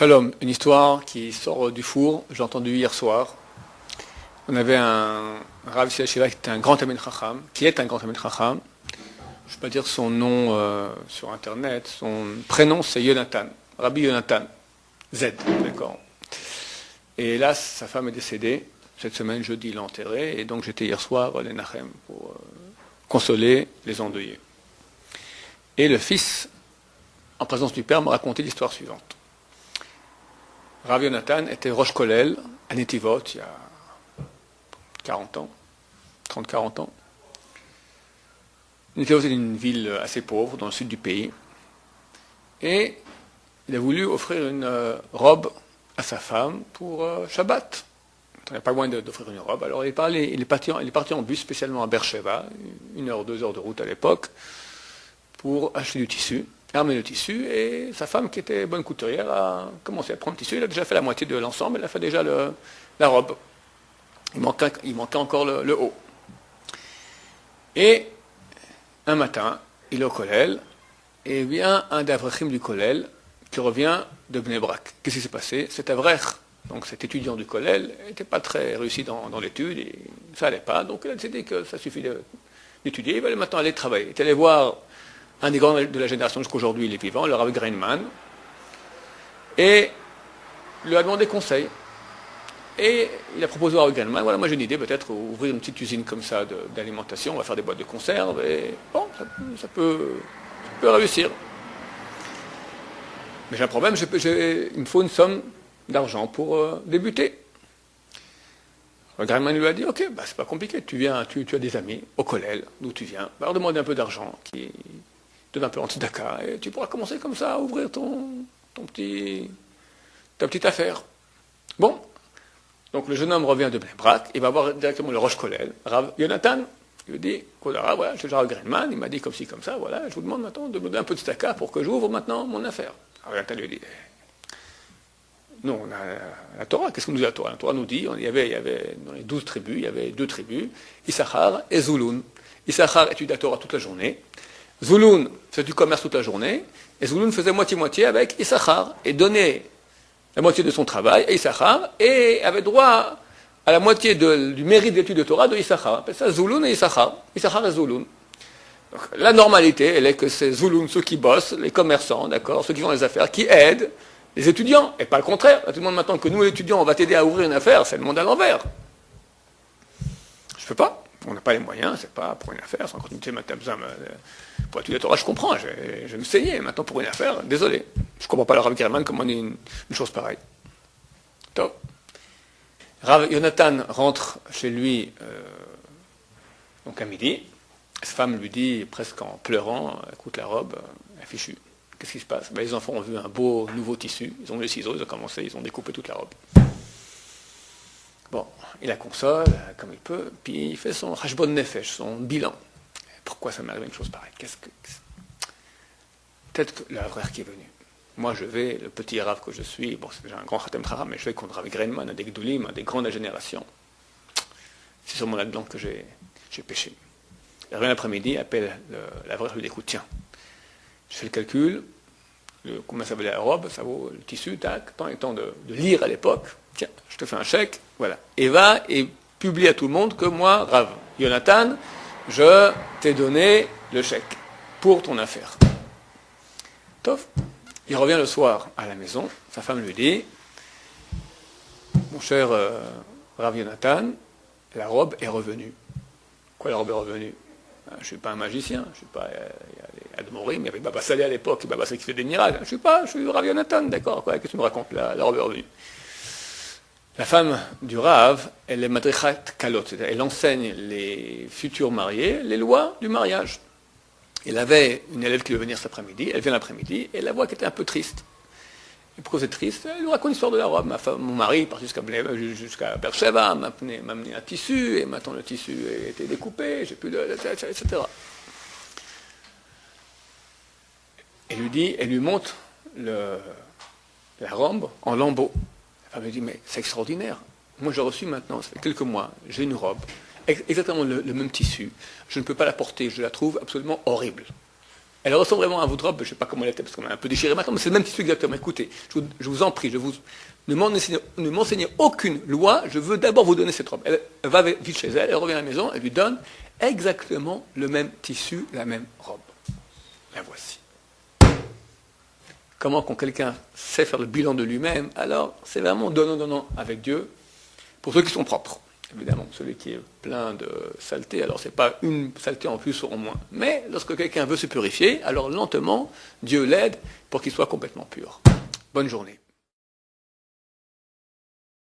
Shalom, une histoire qui sort du four, j'ai entendu hier soir. On avait un Rav ici à Shiva qui était un grand Talmid Chacham, qui est un grand Talmid Chacham. Je ne vais pas dire son nom sur Internet, son prénom c'est Yonatan, Rabbi Yonatan, Z, d'accord. Et là, sa femme est décédée. Cette semaine, jeudi, il l'a enterrée. Et donc j'étais hier soir à l'Enachem pour consoler les endeuillés. Et le fils, en présence du père, m'a raconté l'histoire suivante. Rav Yonatan était Rosh Kollel à Netivot il y a 40 ans, 30-40 ans. Netivot est une ville assez pauvre dans le sud du pays. Et il a voulu offrir une robe à sa femme pour Shabbat. Il n'y a pas loin d'offrir une robe. Alors il est parti en bus spécialement à Beersheba, 1 heure, 2 heures de route à l'époque, pour acheter du tissu. Armer le tissu, et sa femme, qui était bonne couturière, a commencé à prendre le tissu. Elle a déjà fait la moitié de l'ensemble, elle a fait déjà la robe. Il manquait encore le haut. Et un matin, il est au Kollel, et vient un d'Avrechim du Kollel, qui revient de Bnei Brak. Qu'est-ce qui s'est passé? Cet Avrech, donc cet étudiant du Kollel, n'était pas très réussi dans l'étude, et ça n'allait pas, donc il a décidé que ça suffit d'étudier. Il va maintenant aller travailler. Il est allé voir un des grands de la génération jusqu'aujourd'hui, il est vivant, le Rav Greinman, et lui a demandé conseil. Et il a proposé au Rav Greinman, voilà, moi j'ai une idée, peut-être ouvrir une petite usine comme ça d'alimentation, on va faire des boîtes de conserve, et bon, ça peut réussir. Mais j'ai un problème, il me faut une somme d'argent pour débuter. Le Greinman lui a dit, ok, c'est pas compliqué, tu as des amis au Kollel, d'où tu viens, va leur demander un peu d'argent, qui donne un peu en tzedaka, et tu pourras commencer comme ça à ouvrir ta petite affaire. Bon, donc le jeune homme revient de Bnei Brak, il va voir directement le Rosh Kollel, Rav Yonatan, il lui dit, voilà, je suis Rav Greinman, il m'a dit comme ci, comme ça, voilà, je vous demande maintenant de me donner un peu de tzedaka pour que j'ouvre maintenant mon affaire. Rav Yonatan lui dit, nous on a la Torah, qu'est-ce que nous dit la Torah? La Torah nous dit, il y avait dans les 12 tribus, il y avait 2 tribus, Issachar et Zulun. Issachar étudie la Torah toute la journée, Zulun faisait du commerce toute la journée, et Zulun faisait moitié-moitié avec Issachar, et donnait la moitié de son travail à Issachar, et avait droit à la moitié du mérite d'étude de Torah de Issachar. On appelle ça Zulun et Issachar. Issachar et Zulun. Donc, la normalité, elle est que c'est Zulun, ceux qui bossent, les commerçants, d'accord, ceux qui font les affaires, qui aident les étudiants, et pas le contraire. Tout le monde maintenant que nous, les étudiants, on va t'aider à ouvrir une affaire, c'est le monde à l'envers. Je peux pas. On n'a pas les moyens, c'est pas pour une affaire, sans continuité, tu as besoin pour étudier la Torah, je comprends, je vais me saigner, maintenant pour une affaire, désolé. Je ne comprends pas le Rav Greinman comment on dit une chose pareille. Top. Rav Yonatan rentre chez lui donc à midi, sa femme lui dit, presque en pleurant, écoute la robe, elle est fichue. Qu'est-ce qui se passe? Les enfants ont vu un beau nouveau tissu, ils ont eu les ciseaux, ils ont commencé, ils ont découpé toute la robe. Bon, il la console comme il peut, puis il fait son Hashbon Nefesh, son bilan. Pourquoi ça m'est arrivé une chose pareille? Peut-être que le frère qui est venu. Moi, je vais, le petit Rav que je suis, bon, c'est déjà un grand Khatem Chacham, mais je vais contre Rav Greinman, un des Gdoulim, un des grands de la génération. C'est sûrement là-dedans que j'ai péché. Il revient l'après-midi, appelle la vraie, lui dit, écoute, tiens, je fais le calcul, combien ça valait la robe, ça vaut le tissu, tac, tant et tant de lire à l'époque. Tiens, je te fais un chèque, voilà. Et va et publie à tout le monde que moi, Rav Yonatan, je t'ai donné le chèque pour ton affaire. Tof. Il revient le soir à la maison, sa femme lui dit, mon cher Rav Yonatan, la robe est revenue. Quoi, la robe est revenue? Je ne suis pas un magicien, je ne suis pas Admorim, il y avait Baba Salé à l'époque, Baba Salé qui fait des miracles. Je suis Rav Yonatan, d'accord, qu'est-ce que tu me racontes? La robe est revenue. La femme du Rav, elle est madrichat kalot, c'est-à-dire elle enseigne les futurs mariés les lois du mariage. Elle avait une élève qui devait venir cet après-midi, elle vient l'après-midi, et elle la voit qu'elle était un peu triste. Et pourquoi c'est triste? Elle lui raconte l'histoire de la robe. Mon mari est parti jusqu'à Beersheba, m'a amené un tissu, et maintenant le tissu a été découpé, j'ai plus de... etc. Elle lui montre la robe en lambeaux. La femme lui dit, mais c'est extraordinaire. Moi, j'ai reçu maintenant, ça fait quelques mois, j'ai une robe, exactement le même tissu. Je ne peux pas la porter, je la trouve absolument horrible. Elle ressemble vraiment à votre robe, je ne sais pas comment elle était, parce qu'on a un peu déchiré maintenant, mais c'est le même tissu exactement. Écoutez, je vous en prie, ne m'enseignez aucune loi, je veux d'abord vous donner cette robe. Elle va vite chez elle, elle revient à la maison, elle lui donne exactement le même tissu, la même robe. La voici. Comment quand quelqu'un sait faire le bilan de lui-même, alors c'est vraiment donnant avec Dieu, pour ceux qui sont propres. Évidemment, celui qui est plein de saleté, alors c'est pas une saleté en plus ou en moins. Mais lorsque quelqu'un veut se purifier, alors lentement, Dieu l'aide pour qu'il soit complètement pur. Bonne journée.